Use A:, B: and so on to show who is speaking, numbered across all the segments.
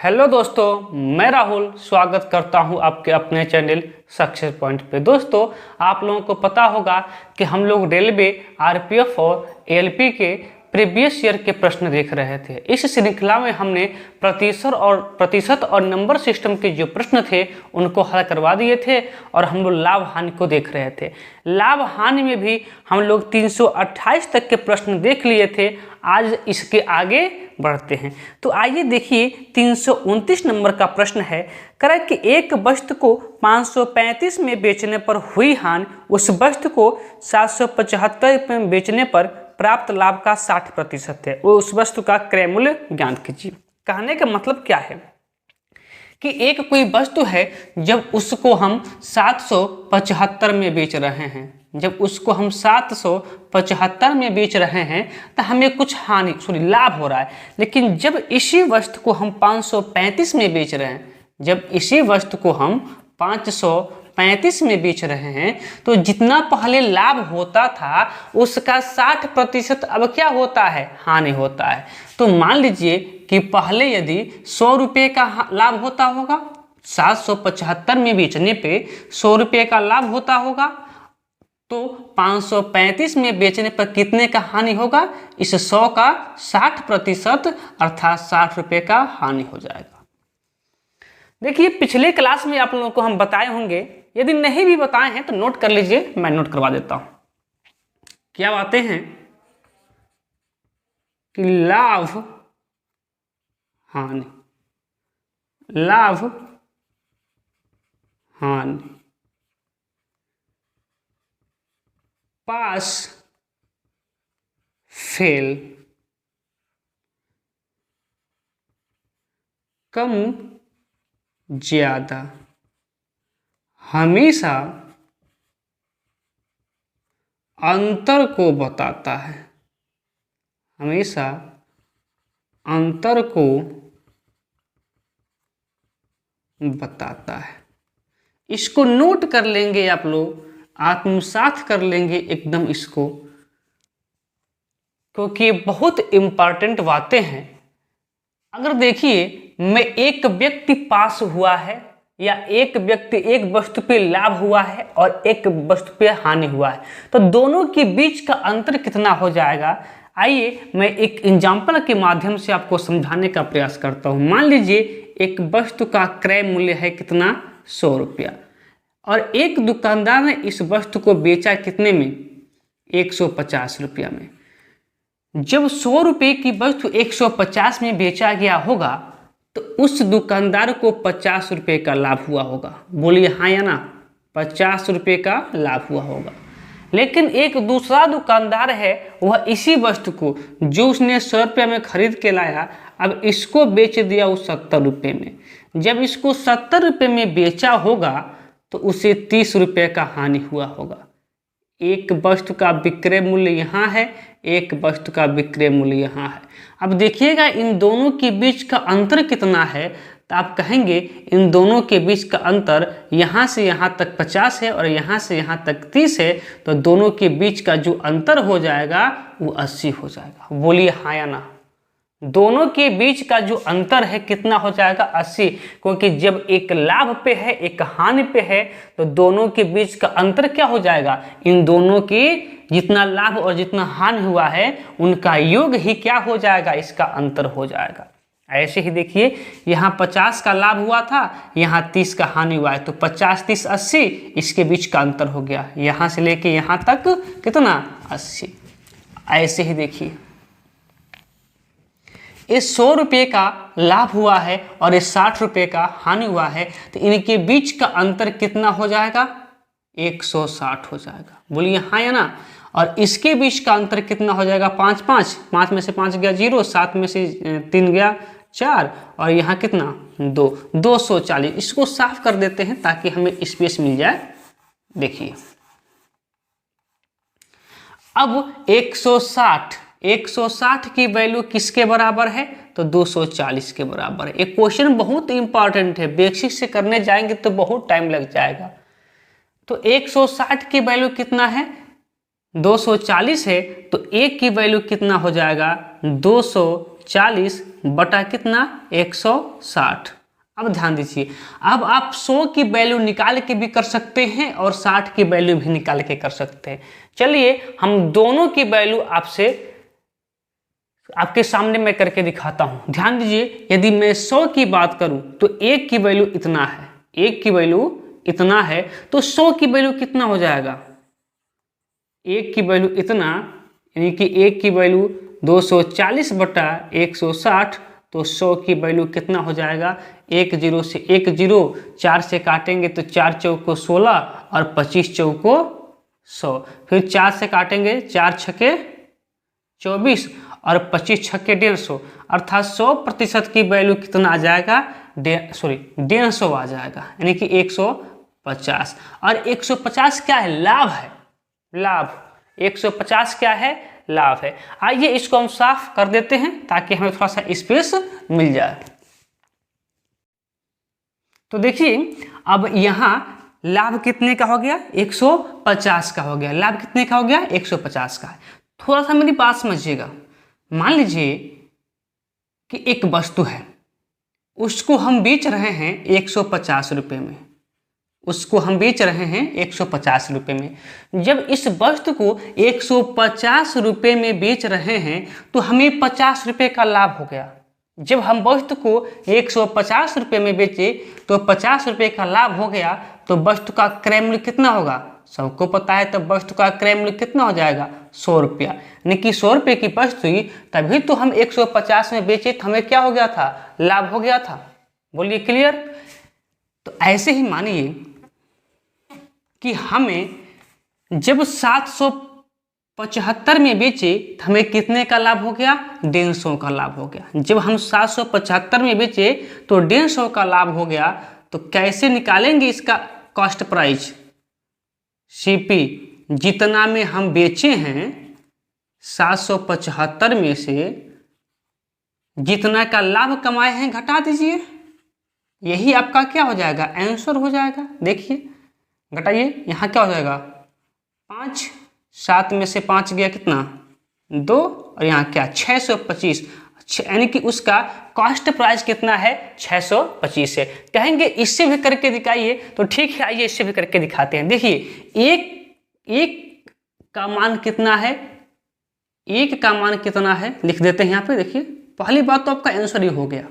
A: Hello दोस्तों, मैं राहुल स्वागत करता हूं आपके अपने चैनल सक्सेस पॉइंट पे। दोस्तों, आप लोगों को पता होगा कि हम लोग रेलवे, आरपीएफ और एएलपी के प्रीवियस ईयर के प्रश्न देख रहे थे। इस श्रृंखला में हमने प्रतिशत और नंबर सिस्टम के जो प्रश्न थे उनको हल करवा दिए थे और हम लोग लाभ हानि को देख रहे थे। लाभ हानि में भी हम लोग 328 तक के प्रश्न देख लिए थे। आज इसके आगे बढ़ते हैं। तो आइए देखिए, 329 नंबर का प्रश्न है। करें कि एक वस्तु को 535 में बेचने पर हुई हानि उस वस्तु को 775 रुपये में बेचने पर प्राप्त लाभ का 60% है। वो उस वस्तु का क्रय मूल्य ज्ञात कीजिए। कहने का मतलब क्या है कि एक कोई वस्तु है, जब उसको हम 775 में बेच रहे हैं, जब उसको हम 775 में बेच रहे हैं तो हमें कुछ लाभ हो रहा है। लेकिन जब इसी वस्तु को हम 535 में बेच रहे हैं, जब इसी वस्तु को हम 535 में बेच रहे हैं, तो जितना पहले लाभ होता था उसका 60% अब क्या होता है? हानि होता है। तो मान लीजिए कि पहले यदि 100 रुपये का लाभ होता होगा, 775 में बेचने पे 100 रुपये का लाभ होता होगा, तो 535 में बेचने पर कितने का हानि होगा? इस 100 का 60% अर्थात 60 रुपये का हानि हो जाएगा। देखिए, पिछले क्लास में आप लोगों को हम बताए होंगे, यदि नहीं भी बताए हैं तो नोट कर लीजिए, मैं नोट करवा देता हूं। क्या बातें हैं कि लाभ हानि, लाभ हानि, पास फेल, कम ज्यादा, हमेशा अंतर को बताता है, हमेशा अंतर को बताता है। इसको नोट कर लेंगे आप लोग, आत्मसात कर लेंगे एकदम इसको, क्योंकि बहुत इंपॉर्टेंट बातें हैं। अगर देखिए, मैं एक व्यक्ति पास हुआ है या एक व्यक्ति एक वस्तु पे लाभ हुआ है और एक वस्तु पे हानि हुआ है, तो दोनों के बीच का अंतर कितना हो जाएगा? आइए मैं एक एग्जाम्पल के माध्यम से आपको समझाने का प्रयास करता हूँ। मान लीजिए एक वस्तु का क्रय मूल्य है कितना? 100 रुपया, और एक दुकानदार ने इस वस्तु को बेचा कितने में? 150 रुपया में। जब 100 रुपये की वस्तु 150 में बेचा गया होगा तो उस दुकानदार को 50 रुपये का लाभ हुआ होगा। बोलिए हाँ या ना? 50 रुपये का लाभ हुआ होगा। लेकिन एक दूसरा दुकानदार है, वह इसी वस्तु को जो उसने 100 रुपये में खरीद के लाया, अब इसको बेच दिया उस 70 रुपये में। जब इसको 70 रुपये में बेचा होगा तो उसे 30 रुपये का हानि हुआ होगा। एक वस्तु का विक्रय मूल्य यहाँ है, एक वस्तु का विक्रय मूल्य यहाँ है। अब देखिएगा इन दोनों के बीच का अंतर कितना है, तो आप कहेंगे इन दोनों के बीच का अंतर यहाँ से यहाँ तक 50 है और यहाँ से यहाँ तक 30 है, तो दोनों के बीच का जो अंतर हो जाएगा वो 80 हो जाएगा। बोलिए हाँ या ना? दोनों के बीच का जो अंतर है कितना हो जाएगा? 80। क्योंकि जब एक लाभ पे है एक हानि पे है, तो दोनों के बीच का अंतर क्या हो जाएगा? इन दोनों की जितना लाभ और जितना हानि हुआ है उनका योग ही क्या हो जाएगा? इसका अंतर हो जाएगा। ऐसे ही देखिए, यहाँ 50 का लाभ हुआ था, यहाँ 30 का हानि हुआ है, तो 50 30 80, इसके बीच का अंतर हो गया। यहाँ से लेके यहाँ तक कितना? 80। ऐसे ही देखिए, इस 100 रुपये का लाभ हुआ है और इस 60 रुपये का हानि हुआ है, तो इनके बीच का अंतर कितना हो जाएगा? 160 हो जाएगा। बोलिए हाँ या ना? और इसके बीच का अंतर कितना हो जाएगा? 5 5, 5 में से 5 गया 0, 7 में से 3 गया 4, और यहाँ कितना? 2, 240। इसको साफ कर देते हैं ताकि हमें स्पेस मिल जाए। देखिए, अब 160 की वैल्यू किसके बराबर है? तो 240 के बराबर है। एक क्वेश्चन बहुत इंपॉर्टेंट है, बेसिक से करने जाएंगे तो बहुत टाइम लग जाएगा। तो 160 की वैल्यू कितना है? 240 है, तो 1 की वैल्यू कितना हो जाएगा? 240 240 बटा कितना 160। अब ध्यान दीजिए, अब आप 100 की वैल्यू निकाल के भी कर सकते हैं और 60 की वैल्यू भी निकाल के कर सकते हैं। चलिए हम दोनों की वैल्यू आपके सामने मैं करके दिखाता हूं। ध्यान दीजिए, यदि मैं 100 की बात करूं तो 1 की वैल्यू इतना है, 1 की वैल्यू इतना है, तो 100 की वैल्यू कितना हो जाएगा? 1 की वैल्यू इतना, यानी कि 1 की वैल्यू 240 बटा 160, तो 100 की वैल्यू कितना हो जाएगा? 1 0 से 1 0, 4 से काटेंगे तो 4 चौको 16 और 25 चौको 100, फिर 4 से काटेंगे 4 छके 24 और 25 छक्के 150, अर्थात 100% की वैल्यू कितना आ जाएगा? 150 आ जाएगा, यानी कि 150। और 150 क्या है? लाभ है, लाभ। 150 क्या है? लाभ है। आइए इसको हम साफ कर देते हैं ताकि हमें थोड़ा सा स्पेस मिल जाए। तो देखिए अब यहाँ लाभ कितने का हो गया? 150 का हो गया। लाभ कितने का हो गया? 150 का है। थोड़ा सा मेरी बात समझिएगा। मान लीजिए कि एक वस्तु है, उसको हम बेच रहे हैं 150 रुपये में, उसको हम बेच रहे हैं 150 रुपये में। जब इस वस्तु को 150 रुपये में बेच रहे हैं तो हमें 50 रुपये का लाभ हो गया। जब हम वस्तु को 150 रुपये में बेचे तो 50 रुपये का लाभ हो गया, तो वस्तु का क्रय मूल्य कितना होगा? सबको पता है, तब वस्तु का क्रय मूल्य कितना हो जाएगा? 100 रुपया। यानी कि 100 रुपये की वस्तु हुई, तभी तो हम 150 में बेचे तो हमें क्या हो गया था? लाभ हो गया था। बोलिए क्लियर? तो ऐसे ही मानिए कि हमें जब 775 में बेचे तो हमें कितने का लाभ हो गया? 150 का लाभ हो गया। जब हम 775 में बेचे तो 150 का लाभ हो गया। तो कैसे निकालेंगे इसका कॉस्ट प्राइस? सीपी जितना में हम बेचे हैं 775 में से जितना का लाभ कमाए हैं घटा दीजिए, यही आपका क्या हो जाएगा? आंसर हो जाएगा। देखिए घटाइए, यहाँ क्या हो जाएगा? 5, 7 में से 5 गया कितना? 2, और यहाँ क्या? 625, यानी कि उसका कॉस्ट प्राइस कितना है? 625 है। कहेंगे इससे भी करके दिखाइए, तो ठीक है, आइए इससे भी करके दिखाते हैं। देखिए एक का मान कितना है? 1 का मान कितना है लिख देते हैं यहाँ पे। देखिए पहली बात तो आपका आंसर ही हो गया।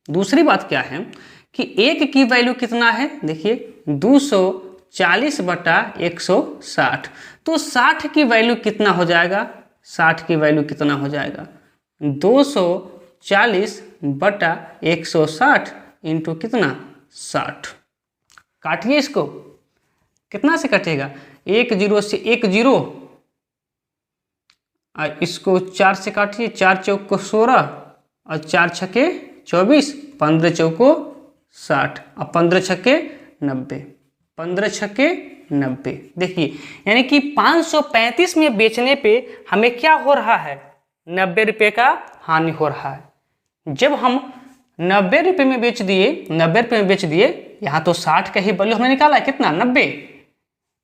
A: दूसरी बात क्या है कि 1 की वैल्यू कितना है? देखिए 240 बटा 160, तो 60 की वैल्यू कितना हो जाएगा? 60 की वैल्यू कितना हो जाएगा? 240 बटा 160 इंटू कितना? 60। काटिए इसको, कितना से कटेगा? 1 0 से 1 0, और इसको 4 से काटिए, 4 चौको 16 और 4 छक्के 24, 15 चौको 60 और 15 छक्के 90, 15 छक्के 90। देखिए यानी कि 535 में बेचने पे हमें क्या हो रहा है? 90 रुपये का हानि हो रहा है। जब हम 90 रुपये में बेच दिए, 90 रुपये में बेच दिए, यहाँ तो 60 का ही वैल्यू हमने निकाला है, कितना? 90।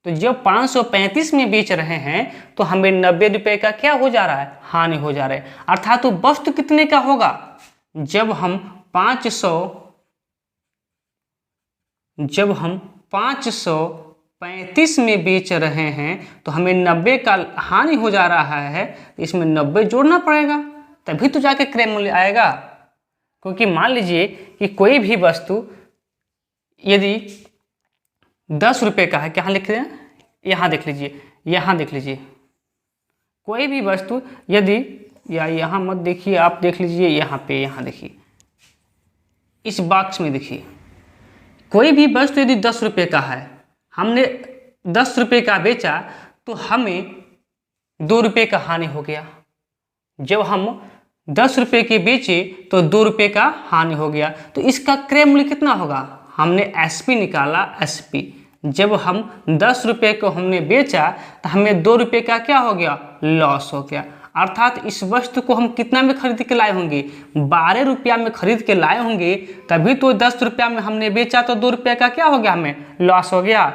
A: तो जब 535 में बेच रहे हैं तो हमें 90 रुपये का क्या हो जा रहा है? हानि हो जा रहा है। अर्थात तो वस्तु कितने का होगा? जब हम 535 में बेच रहे हैं तो हमें 90 का हानि हो जा रहा है, इसमें 90 जोड़ना पड़ेगा, तभी तो जाके क्रय मूल्य आएगा। क्योंकि मान लीजिए कि कोई भी वस्तु यदि 10 रुपये का है, क्या लिख रहे हैं? यहाँ देख लीजिए, यहाँ देख लीजिए। कोई भी वस्तु यदि, या यहाँ मत देखिए, आप देख लीजिए यहाँ पे, यहाँ देखिए इस बॉक्स में देखिए, कोई भी वस्तु यदि 10 रुपये का है, हमने 10 रुपये का बेचा तो हमें 2 रुपये का हानि हो गया। जब हम 10 रुपये के बेचे तो 2 रुपये का हानि हो गया। तो इसका क्रय मूल्य कितना होगा? हमने एसपी निकाला, एसपी। जब हम 10 रुपये को हमने बेचा तो हमें 2 रुपये का क्या हो गया? लॉस हो गया। अर्थात इस वस्तु को हम कितना में खरीद के लाए होंगे? 12 रुपया में खरीद के लाए होंगे, तभी तो 10 रुपया में हमने बेचा तो 2 रुपये का क्या हो गया? हमें लॉस हो गया।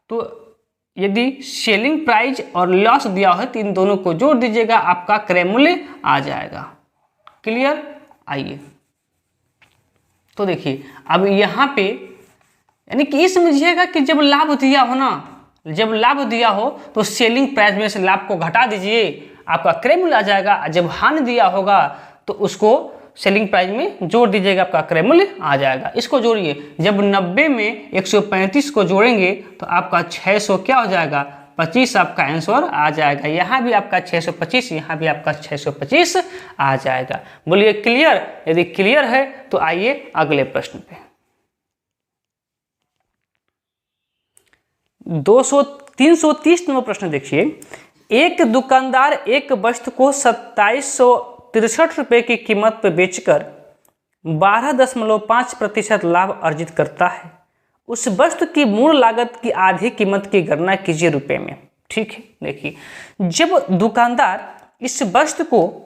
A: तो यदि सेलिंग प्राइस और लॉस दिया हो तो इन दोनों को जोड़ दीजिएगा, आपका क्रय मूल्य आ जाएगा। क्लियर? आइए तो देखिए अब यहाँ पे यानी कि ये समझिएगा कि जब लाभ दिया हो ना, जब लाभ दिया हो तो सेलिंग प्राइस में से लाभ को घटा दीजिए, आपका क्रय मूल्य आ जाएगा। जब हानि दिया होगा तो उसको सेलिंग प्राइस में जोड़ दीजिएगा, आपका क्रय मूल्य आ जाएगा। इसको जोड़िए, जब 90 में 135 को जोड़ेंगे तो आपका 600 क्या हो जाएगा, 25 आपका आंसर आ जाएगा। यहाँ भी आपका 625, यहाँ भी आपका 625 आ जाएगा। बोलिए क्लियर? यदि क्लियर है तो आइए अगले प्रश्न पे। 330 नंबर प्रश्न देखिए। एक दुकानदार एक वस्तु को 2763 रुपये की कीमत पर बेचकर 12.5% लाभ अर्जित करता है। उस वस्तु की मूल लागत की आधी कीमत की गणना कीजिए रुपए में। ठीक है, देखिए जब दुकानदार इस वस्तु को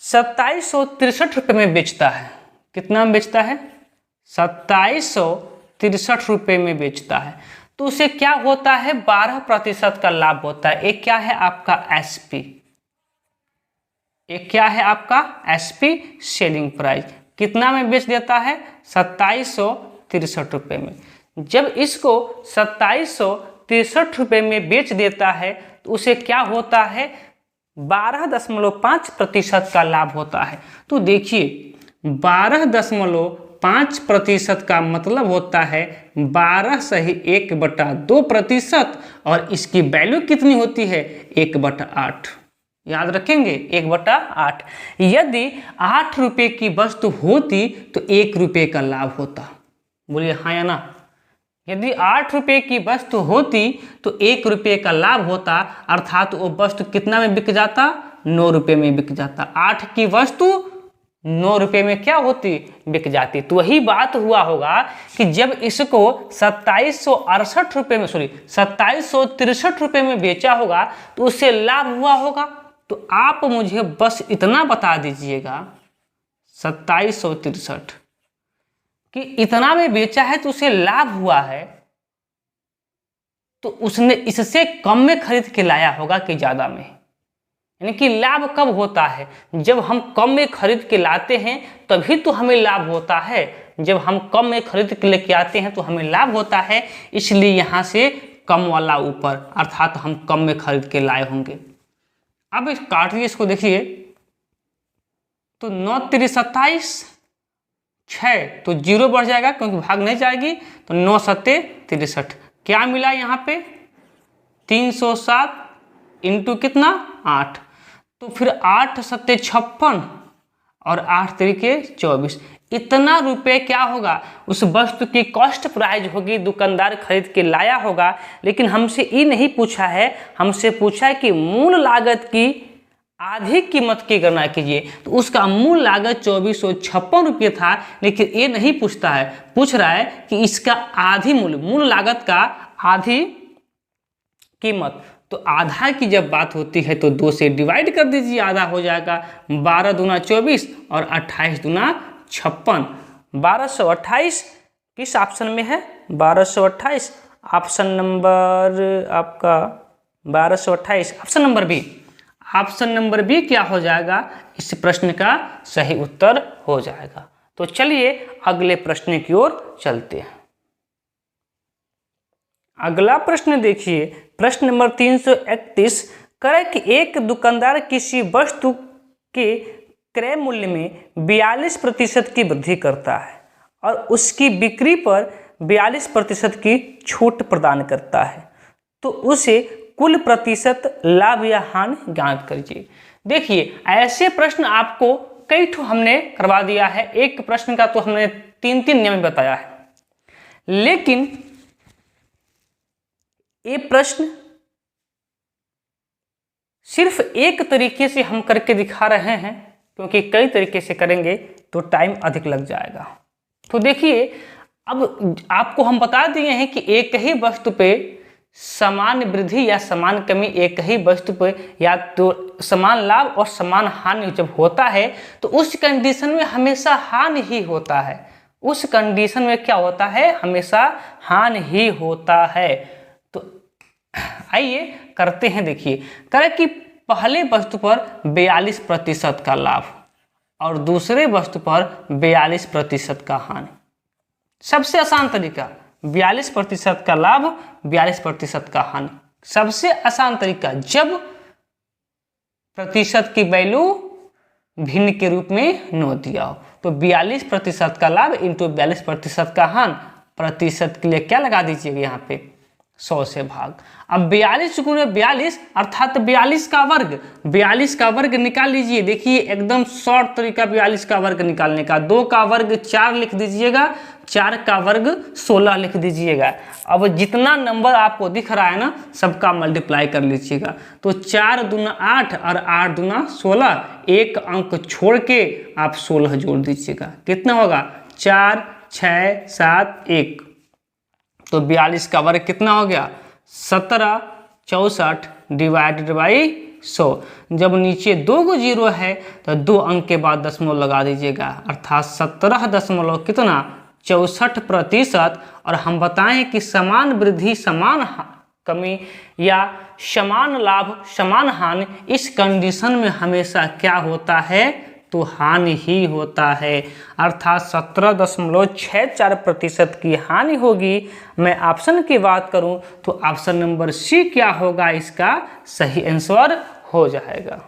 A: 2763 रुपये में बेचता है, कितना में बेचता है, 2763 रुपये में बेचता है, तो उसे क्या होता है, 12% का लाभ होता है। एक क्या है आपका एसपी, एक क्या है आपका एसपी सेलिंग प्राइस, कितना में बेच देता है, 2763 रुपये में। जब इसको 2763 रुपये में बेच देता है तो उसे क्या होता है, 12.5% का लाभ होता है। तो देखिए 12.5% का मतलब होता है 12 सही 1/2%, और इसकी वैल्यू कितनी होती है, 1/8। याद रखेंगे 1/8। यदि 8 रुपये की वस्तु होती तो 1 रुपये का लाभ होता। बोलिए हाँ या ना? यदि 8 रुपये की वस्तु होती तो 1 रुपये का लाभ होता, अर्थात वो वस्तु कितना में बिक जाता, 9 रुपये में बिक जाता। 8 की वस्तु 9 रुपये में क्या होती, बिक जाती। तो वही बात हुआ होगा कि जब इसको 2768 रुपये में 2763 रुपये में बेचा होगा तो उससे लाभ हुआ होगा। तो आप मुझे बस इतना बता दीजिएगा 2763 कि इतना में बेचा है तो उसे लाभ हुआ है, तो उसने इससे कम में खरीद के लाया होगा कि ज्यादा में। यानी कि लाभ कब होता है, जब हम कम में खरीद के लाते हैं तभी तो हमें लाभ होता है। जब हम कम में खरीद के लेके आते हैं तो हमें लाभ होता है, इसलिए यहाँ से कम वाला ऊपर, अर्थात हम कम में खरीद के लाए होंगे। अब काटिए इसको, देखिए तो 9 3 27, 6 तो 0 बढ़ जाएगा क्योंकि भाग नहीं जाएगी, तो 9 7 63 क्या मिला यहाँ पे, 307 इंटू कितना 8, तो फिर 8 7 56 और 8 3 24। इतना रुपए क्या होगा, उस वस्तु की कॉस्ट प्राइस होगी, दुकानदार खरीद के लाया होगा। लेकिन हमसे ये नहीं पूछा है, हमसे पूछा है कि मूल लागत की आधी कीमत की गणना कीजिए। तो उसका मूल लागत 2456 रुपये था, लेकिन ये नहीं पूछता है, पूछ रहा है कि इसका आधी मूल लागत का आधी कीमत। तो आधा की जब बात होती है तो 2 से डिवाइड कर दीजिए, आधा हो जाएगा। 12 दूना 24 और 28 दूना 56। 1228 किस ऑप्शन में है, 1228 ऑप्शन नंबर आपका 1228 option number B. Option number B क्या हो जाएगा, इस प्रश्न का सही उत्तर हो जाएगा। तो चलिए अगले प्रश्न की ओर चलते हैं। अगला प्रश्न देखिए, प्रश्न नंबर 331 करे कि एक दुकानदार किसी वस्तु के क्रय मूल्य में 42% की वृद्धि करता है और उसकी बिक्री पर 42% की छूट प्रदान करता है, तो उसे कुल प्रतिशत लाभ या हानि ज्ञात करिए। देखिए ऐसे प्रश्न आपको कई ठो हमने करवा दिया है, एक प्रश्न का तो हमने 3 नियम बताया है, लेकिन ये प्रश्न सिर्फ एक तरीके से हम करके दिखा रहे हैं, क्योंकि कई तरीके से करेंगे तो टाइम अधिक लग जाएगा। तो देखिए अब आपको हम बता दिए हैं कि एक ही वस्तु पे समान वृद्धि या समान कमी, एक ही वस्तु पे या तो समान लाभ और समान हानि जब होता है तो उस कंडीशन में हमेशा हानि ही होता है। उस कंडीशन में क्या होता है, हमेशा हानि ही होता है। तो आइए करते हैं। देखिए करे कि पहले वस्तु पर 42% का लाभ, और दूसरे वस्तु पर 42% का हानि। सबसे आसान तरीका 42% का लाभ, 42% का हानि। सबसे आसान तरीका जब प्रतिशत की वैल्यू भिन्न के रूप में न दिया हो, तो 42% का लाभ इंटू 42% का हानि, प्रतिशत के लिए क्या लगा दीजिएगा यहाँ पे 100 से भाग। अब 42 गुणे 42 अर्थात 42 का वर्ग, 42 का वर्ग निकाल लीजिए। देखिए एकदम शॉर्ट तरीका 42 का वर्ग निकालने का, 2 का वर्ग 4 लिख दीजिएगा, 4 का वर्ग 16 लिख दीजिएगा। अब जितना नंबर आपको दिख रहा है ना सबका मल्टीप्लाई कर लीजिएगा। तो 4 दूना 8 और 8 दूना 16, एक अंक छोड़ के आप 16 जोड़ दीजिएगा। कितना होगा 4 6 7 1। तो 42 का वर्ग कितना हो गया 1764 डिवाइडेड बाई 100। जब नीचे 2 गो जीरो है तो 2 अंक के बाद दशमलव लगा दीजिएगा, अर्थात 17 दशमलव कितना 64%। और हम बताएं कि समान वृद्धि समान कमी या समान लाभ समान हानि, इस कंडीशन में हमेशा क्या होता है तो हानि ही होता है, अर्थात 17.64% की हानि होगी। मैं ऑप्शन की बात करूं तो ऑप्शन नंबर सी क्या होगा, इसका सही आंसर हो जाएगा।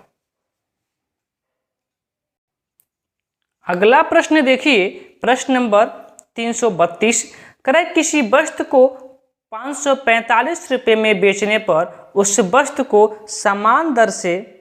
A: अगला प्रश्न देखिए, प्रश्न नंबर 332। करें किसी वस्तु को 545 रुपये में बेचने पर उस वस्तु को समान दर से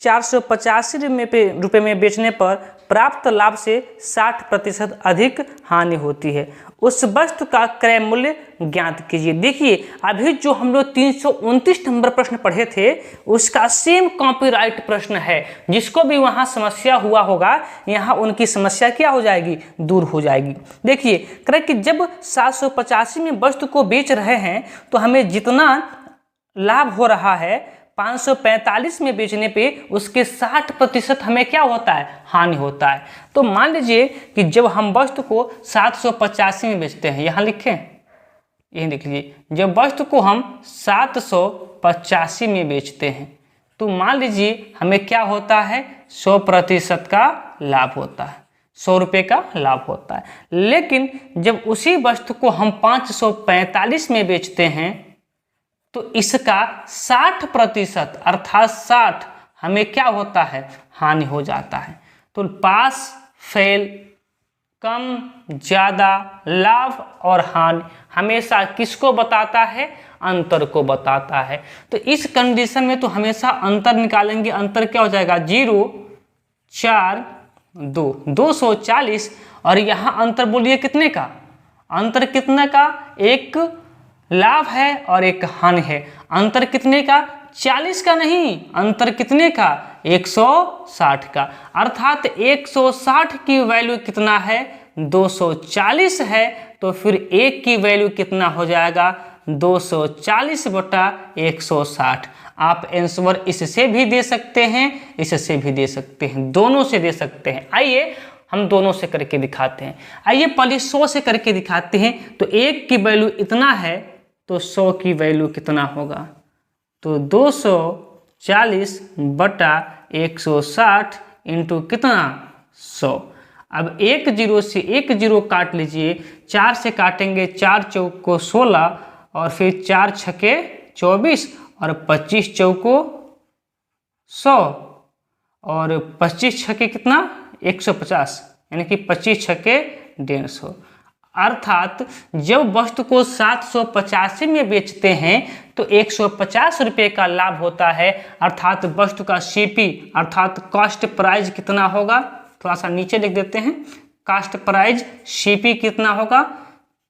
A: 485 रुपये में बेचने पर प्राप्त लाभ से 60% अधिक हानि होती है। उस वस्तु का क्रय मूल्य ज्ञात कीजिए। देखिए अभी जो हम लोग 329 नंबर प्रश्न पढ़े थे उसका सेम कॉपीराइट प्रश्न है। जिसको भी वहाँ समस्या हुआ होगा यहाँ उनकी समस्या क्या हो जाएगी, दूर हो जाएगी। देखिए करें कि जब 785 में वस्तु को बेच रहे हैं तो हमें जितना लाभ हो रहा है 545 में बेचने पे उसके 60% हमें क्या होता है, हानि होता है। तो मान लीजिए कि जब हम वस्तु को 785 में बेचते हैं, यहाँ लिखें, यही लिख लीजिए, जब वस्तु को हम 785 में बेचते हैं तो मान लीजिए हमें क्या होता है 100% का लाभ होता है, 100 रुपये का लाभ होता है। लेकिन जब उसी वस्तु को हम 545 में बेचते हैं तो इसका 60% अर्थात 60 हमें क्या होता है, हानि हो जाता है। तो पास फेल, कम ज़्यादा, लाभ और हानि हमेशा किसको बताता है, अंतर को बताता है। तो इस कंडीशन में तो हमेशा अंतर निकालेंगे। अंतर क्या हो जाएगा 0 4 2 240। और यहाँ अंतर बोलिए कितने का, अंतर कितने का, एक लाभ है और एक हानि है। अंतर कितने का 40 का नहीं, अंतर कितने का 160 का। अर्थात 160 की वैल्यू कितना है 240 है। तो फिर एक की वैल्यू कितना हो जाएगा 240/160। आप आंसर इससे भी दे सकते हैं, इससे भी दे सकते हैं, दोनों से दे सकते हैं। आइए हम दोनों से करके दिखाते हैं। आइए पहले 100 से करके दिखाते हैं। तो एक की वैल्यू इतना है तो 100 की वैल्यू कितना होगा, तो 240/160 इंटू कितना 100। अब एक जीरो से एक जीरो काट लीजिए, 4 से काटेंगे, 4 चौको 16 और फिर 4 छके 24 और 25 चौको 100 और 25 छके कितना 150, यानी कि 25 छके 150। अर्थात जब वस्तु को 785 में बेचते हैं तो 150 रुपये का लाभ होता है। अर्थात वस्तु का सीपी अर्थात कॉस्ट प्राइस कितना होगा, थोड़ा सा नीचे लिख देते हैं, कॉस्ट प्राइस सीपी कितना होगा,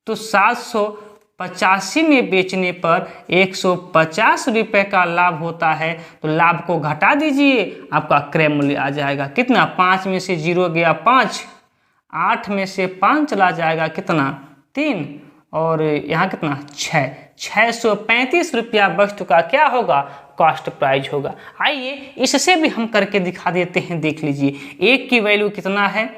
A: तो 785 में बेचने पर 150 रुपये का लाभ होता है। तो लाभ को घटा दीजिए, आपका क्रय मूल्य आ जाएगा कितना, 5 में से 0 गया 5, 8 में से 5 चला जाएगा कितना 3 और यहाँ कितना 6, 635 रुपया वस्तु का क्या होगा, कॉस्ट प्राइस होगा। आइए इससे भी हम करके दिखा देते हैं, देख लीजिए। एक की वैल्यू कितना है,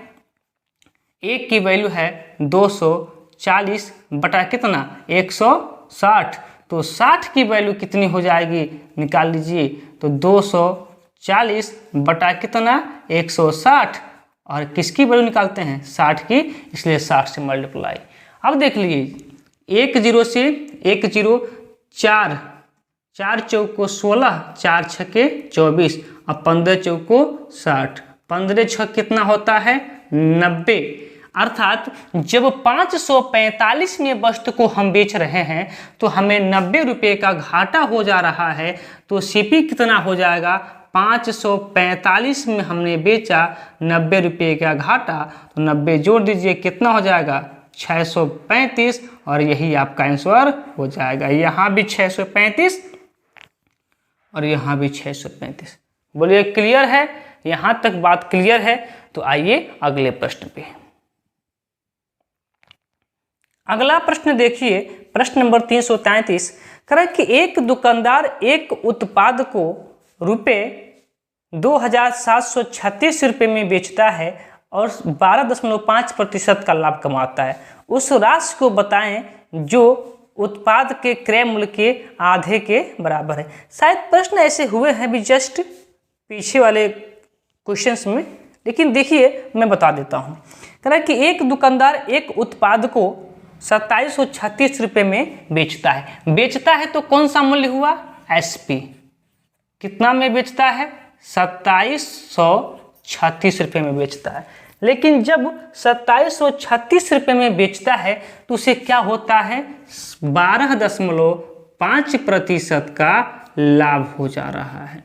A: एक की वैल्यू है 240 बटा कितना 160। तो 60 की वैल्यू कितनी हो जाएगी, निकाल लीजिए। तो 240 बटा कितना 160 और किसकी वैल्यू निकालते हैं 60 की, इसलिए 60 से मल्टीप्लाई। अब देख लीजिए 1 0 से 1 0 4 4 चौको 16 4 छके 24 और 15 चौको 60 15 छः कितना होता है 90। अर्थात जब 545 में वस्तु को हम बेच रहे हैं तो हमें 90 रुपये का घाटा हो जा रहा है। तो सीपी कितना हो जाएगा 545 में हमने बेचा 90 रुपये का घाटा, तो 90 जोड़ दीजिए कितना हो जाएगा 635 और यही आपका आंसर हो जाएगा। यहाँ भी 635 और यहाँ भी 635। बोलिए क्लियर है? यहाँ तक बात क्लियर है? तो आइए अगले प्रश्न पे। अगला प्रश्न देखिए, प्रश्न नंबर 333 करें कि एक दुकानदार एक उत्पाद को रुपये 2736 रुपये में बेचता है और 12.5% का लाभ कमाता है। उस राशि को बताएं जो उत्पाद के क्रय मूल्य के आधे के बराबर है। शायद प्रश्न ऐसे हुए हैं भी जस्ट पीछे वाले क्वेश्चंस में, लेकिन देखिए मैं बता देता हूँ। कह रहा है कि एक दुकानदार एक उत्पाद को 2736 रुपये में बेचता है। बेचता है तो कौन सा मूल्य हुआ एसपी। कितना में बेचता है 2736 रुपये में बेचता है। लेकिन जब 2736 रुपये में बेचता है तो उसे क्या होता है 12.5% का लाभ हो जा रहा है।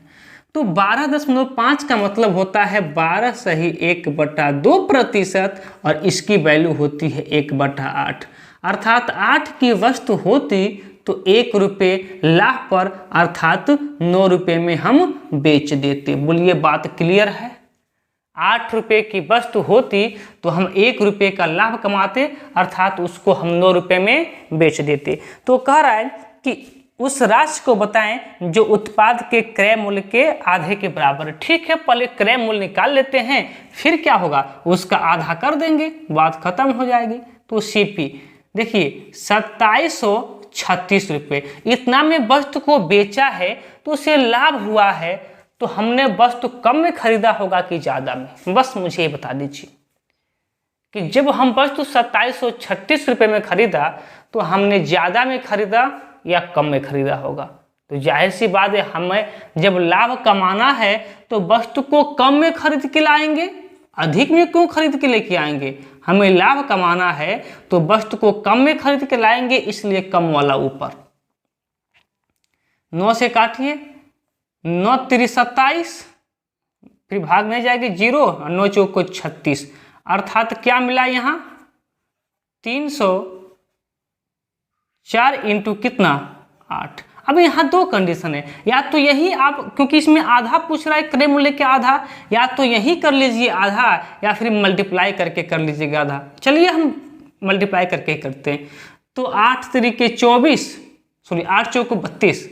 A: तो 12.5 का मतलब होता है 12 सही 1/2% और इसकी वैल्यू होती है 1/8। अर्थात 8 की वस्तु होती तो 1 रुपये लाभ पर अर्थात 9 रुपये में हम बेच देते। बोलिए बात क्लियर है? 8 रुपये की वस्तु होती तो हम 1 रुपये का लाभ कमाते, अर्थात उसको हम 9 रुपये में बेच देते। तो कह रहा है कि उस राशि को बताएं जो उत्पाद के क्रय मूल्य के आधे के बराबर है। ठीक है, पहले क्रय मूल्य निकाल लेते हैं, फिर क्या होगा उसका आधा कर देंगे, बात खत्म हो जाएगी। तो सीपी देखिए 2736 रुपये इतना में वस्तु को बेचा है तो उसे लाभ हुआ है। तो हमने वस्तु कम में खरीदा होगा कि ज़्यादा में, बस मुझे ये बता दीजिए कि जब हम वस्तु 2736 रुपये में खरीदा तो हमने ज़्यादा में खरीदा या कम में खरीदा होगा। तो जाहिर सी बात है हमें जब लाभ कमाना है तो वस्तु को कम में खरीद के लाएंगे, अधिक में क्यों खरीद के लेके आएंगे। हमें लाभ कमाना है तो वस्तु को कम में खरीद के लाएंगे, इसलिए कम वाला ऊपर। 9 से काटिए 9 3 27, फिर भाग नहीं जाएगी 0 और 9 चौको 36। अर्थात क्या मिला यहाँ 304 इंटू कितना 8। अब यहाँ दो कंडीशन है, या तो यही आप, क्योंकि इसमें आधा पूछ रहा है क्रय मूल्य के आधा, या तो यही कर लीजिए आधा या फिर मल्टीप्लाई करके कर लीजिएगा आधा। चलिए हम मल्टीप्लाई करके करते हैं। तो 8 3 24, सॉरी 8 चौको 32,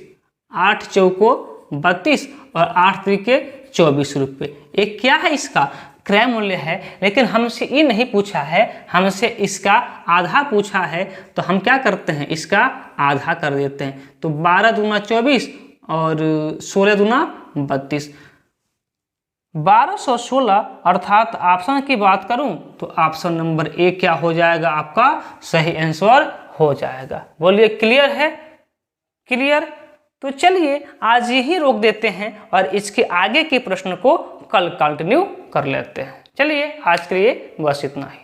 A: 8 चौको 32 और 8 3 24 रुपये। एक क्या है इसका क्रय मूल्य है, लेकिन हमसे ये नहीं पूछा है, हमसे इसका आधा पूछा है। तो हम क्या करते हैं इसका आधा कर देते हैं। तो 12 दूना 24 और 16 दूना 32, 1216। अर्थात ऑप्शन की बात करूं तो ऑप्शन नंबर ए क्या हो जाएगा आपका सही आंसर हो जाएगा। बोलिए क्लियर है? क्लियर? तो चलिए आज यही रोक देते हैं और इसके आगे के प्रश्न को कल कंटिन्यू कर लेते हैं। चलिए आज के लिए बस इतना ही।